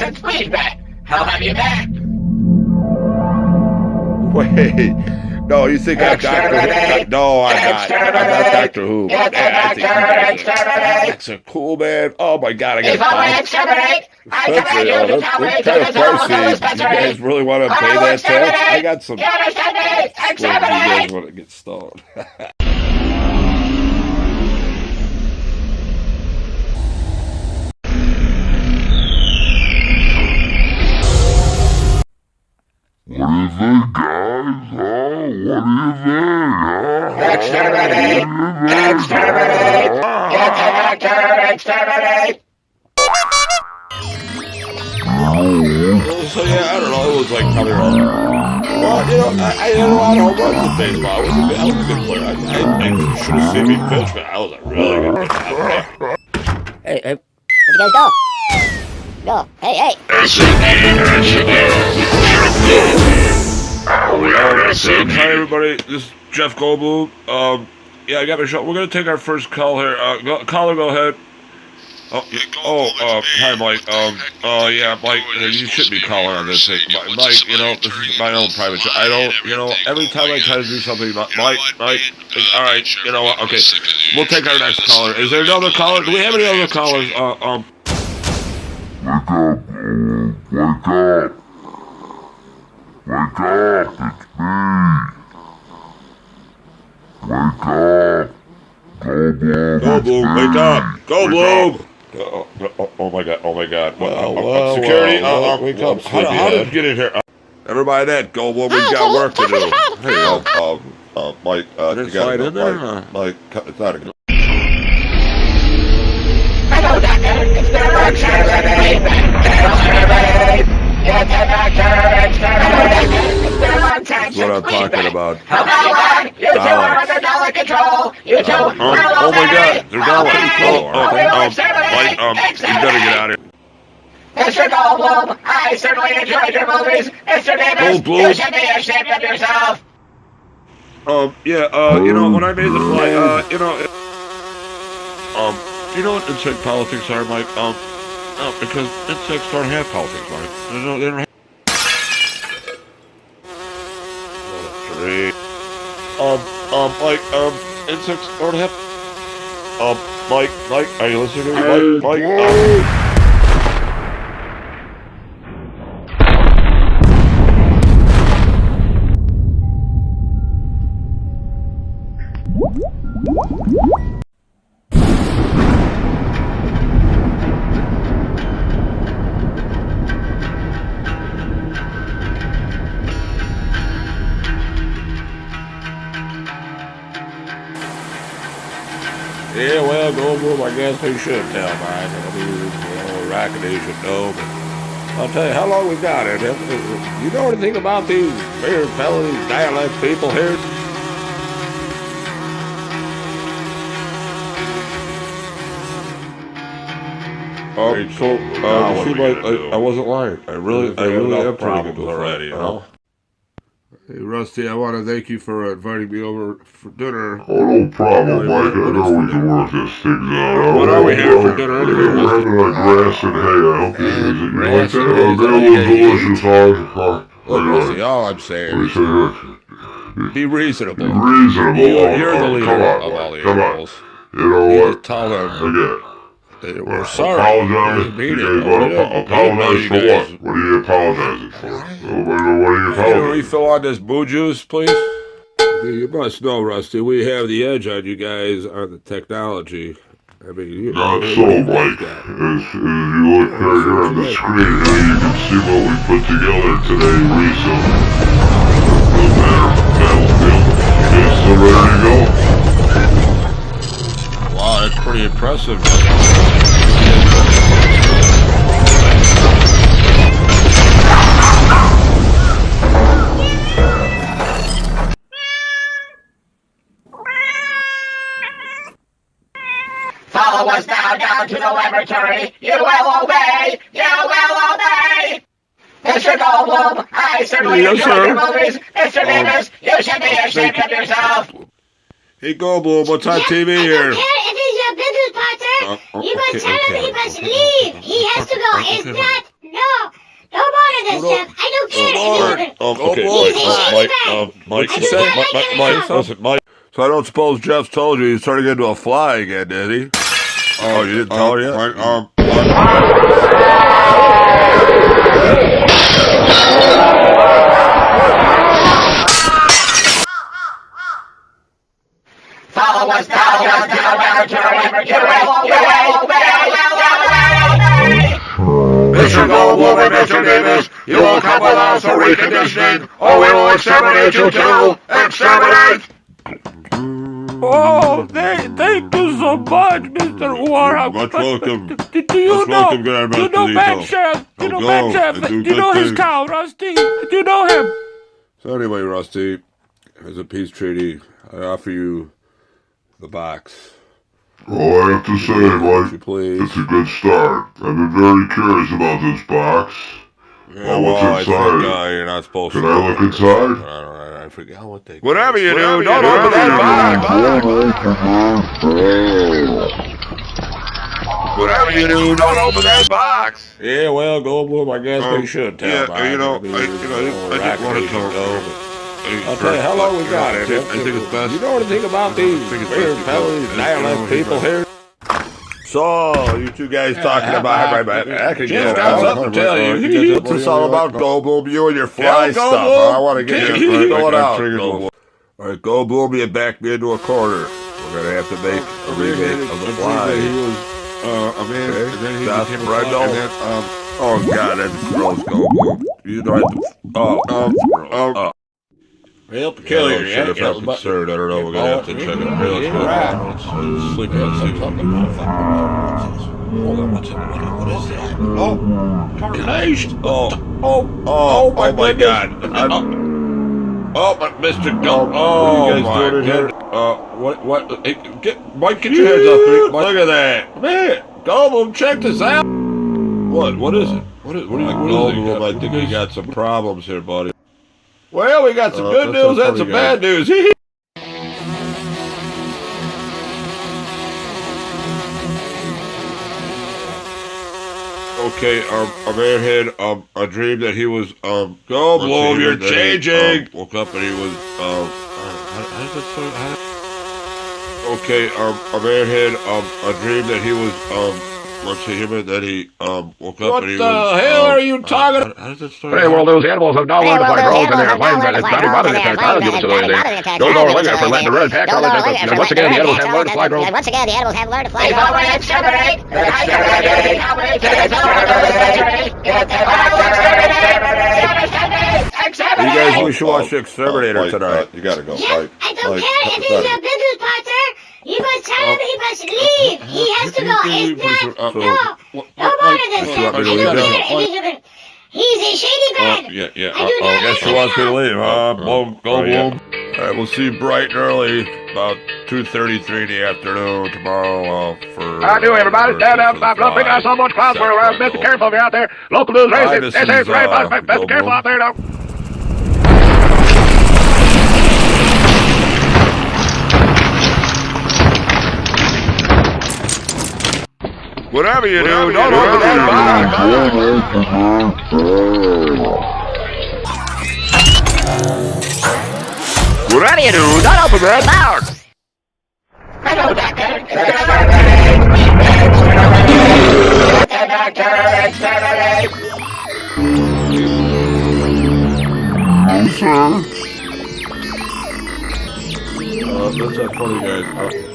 since feedback. How have you been? Wait, no, you think I'm Doctor Who? No, I'm not. I'm not Doctor Who. Get the I think Doctor, that's a cool, man. Oh my God, I got Before we a exterminate, I command you to tell me that's to kind of this home pricey. You dispensary. guys really want to pay I'll that tax? I exterminate. got some. You understand me? Swear, you guys Exterminate. want to get stoned. What do you think, guys? Huh? What do you think? Huh? Exterminate. Exterminate. Get the Doctor, exterminate. So yeah, I don't know. It was like probably around. Well, you know, I had a lot of home runs in baseball. I was a good player. I should have seen me pitch, but I was a really good pitcher. Hey, where'd you guys go? Go. Hey. Hi everybody, this is Jeff Goldblum. Yeah, I got my show. We're gonna take our first call here. Caller, go ahead. Hi Mike. Yeah, Mike, you shouldn't be calling on this thing. Mike, you know, this is my own private show. I don't, you know, every time I try to do something, Mike, alright, you know what, okay. We'll take our next caller. Is there another caller? Do we have any other callers? Wake up, wake up. Wake up, it's me. Wake up. Goldblum, wake up. Goldblum. Oh my God. Security, wake how up, did you get in here? Everybody that, Goldblum, we've got work to do. Hey, Mike, you got in there? Mike, it's not a good. Hello, Doctor. It's the exterminate. Exterminate. Get the Doctor, exterminate. It's been a long time That's what I'm talking about. Hello, you two are under dollar control. You two Oh my God, they're down. Mike, you better get out of here. Mr. Goldblum, I certainly enjoyed your movies. Mr. Davis, Goldblum. you should be ashamed of yourself. You know, when I made the flight, you know, do you know what insect politics are, Mike? Because insects don't have politics, Mike. They don't have. Mike, insects don't have. Mike, are you listening to me? Mike. Yeah, well, Goldblum, I guess we should tell, Mike. I mean, you know, Rockaday should know, but I'll tell you how long we got it. You know anything about these weird fellas, these dialect people here? I wasn't lying. I really am pretty good already, you know? Hey, Rusty, I want to thank you for inviting me over for dinner. Oh, no problem, Mike. I know we can work this thing out. What are we having for dinner anyway? We're having like grass and hay. I hope you like that. They're delicious, huh? Look, Rusty, all I'm saying is be reasonable. Reasonable. You're the leader of all the animals. You know You what? just tell them Again. we're sorry. Apologize. You guys want to apologize for what? What are you apologizing for? What are you Can you apologizing refill on this boo juice, please? You must know, Rusty, we have the edge on you guys on the technology. I mean, you Not so, Mike. As you look right here on the screen, here you can see what we put together today recently. The battlefield. Okay, so ready to go? Wow, that's pretty impressive. Follow us now down to the laboratory. You will obey. You will obey. Mr. Goldblum, I certainly enjoyed your movies. Mr. Davis, you should be ashamed of yourself. Hey, Goldblum, what's on TV here? I don't care if he's your business partner. You must tell him he must leave. He has to go. It's not. No. Don't bother this, Jeff. I don't care if Okay, he's a shady man. Mike, I do not like him at all. listen, Mike. So I don't suppose Jeff told you he's turning into a fly again, did he? Oh, you didn't tell her yet? Follow us down, Mr. Goldblum and Mr. Davis, you will come with us for reconditioning, or we will exterminate you too! Exterminate! Oh, thank you so much, Mr. Warhawk. Much welcome. Do you Much know? welcome, Grand Do you know Master Bad Lito. Sheriff? Do you know Go Bad Sheriff? and do Do you know good his things. cow, Rusty? Do you know him? So anyway, Rusty, as a peace treaty, I offer you the box. All I have to say, Would you Mike, please? it's a good start. I've been very curious about this box. Yeah, what's I inside? think you're not supposed Can to. I look inside? I forget what they. Whatever you do, don't Whatever open that you box. Whatever you do, don't open that box. Yeah, well, Goldblum, I guess they should tell. yeah, Mike. you know, I mean, I didn't want to talk. I'll tell you how long we got it. I think it's best. You know anything about these weird fellas, these nihilist people here? So, you two guys talking about Jim's got something to tell you. What's this all about, Goldblum? You and your fly stuff. I want to get you going out, Goldblum. All right, Goldblum, you back me into a corner. We're going to have to make a remake of the fly. That's Brendel. Oh, God, that's gross, Goldblum. You don't have to... Well, peculiar, yeah, that's absurd. I don't know. We're going to have to check it out. Let's sleep on something. What is that? Oh, Christ! Oh my God! Oh, but Mr. Gump! Oh, what are you guys doing in here? What? Hey, Mike, get your hands up! Look at that, man! Goldblum, check this out. What is it? What is it? Goldblum, I think we got some problems here, buddy. Well, we got some good news and some bad news. Okay, our man had a dream that he was Goldblum, you're changing. Woke up and he was how does that start? Okay, our man had a dream that he was let's see him and then he woke up and he was. What the hell are you talking about? How does that start? Hey, well, those animals have now learned to fly drones in their airplanes, and it's not bothering attack pilots to do anything. Go door Linger for letting the red pack once again, the animals have learned to fly drones. Once again, the animals have learned to fly You guys, we should watch The Exterminator tonight. You gotta go. Jeff, I don't care if he's a business partner. You must tell him he must leave. He has to go. It's not. No. Don't bother this, Jeff. I don't care if he's a shady man. Yeah. I do not Guess she like wants me to him. leave. Goldblum. All right, we'll see you bright and early, about 2:33 in the afternoon tomorrow for... How do everybody? Stand up, stop, don't think I saw much clouds for around. Mr. Careful if you're out there. Local news Hi, racing. this This is, is right, Mr. Careful out there now. Whatever you do, don't open that box. Whatever you do, don't open that box. Hello, Doctor. Sir. That's that funny, guys.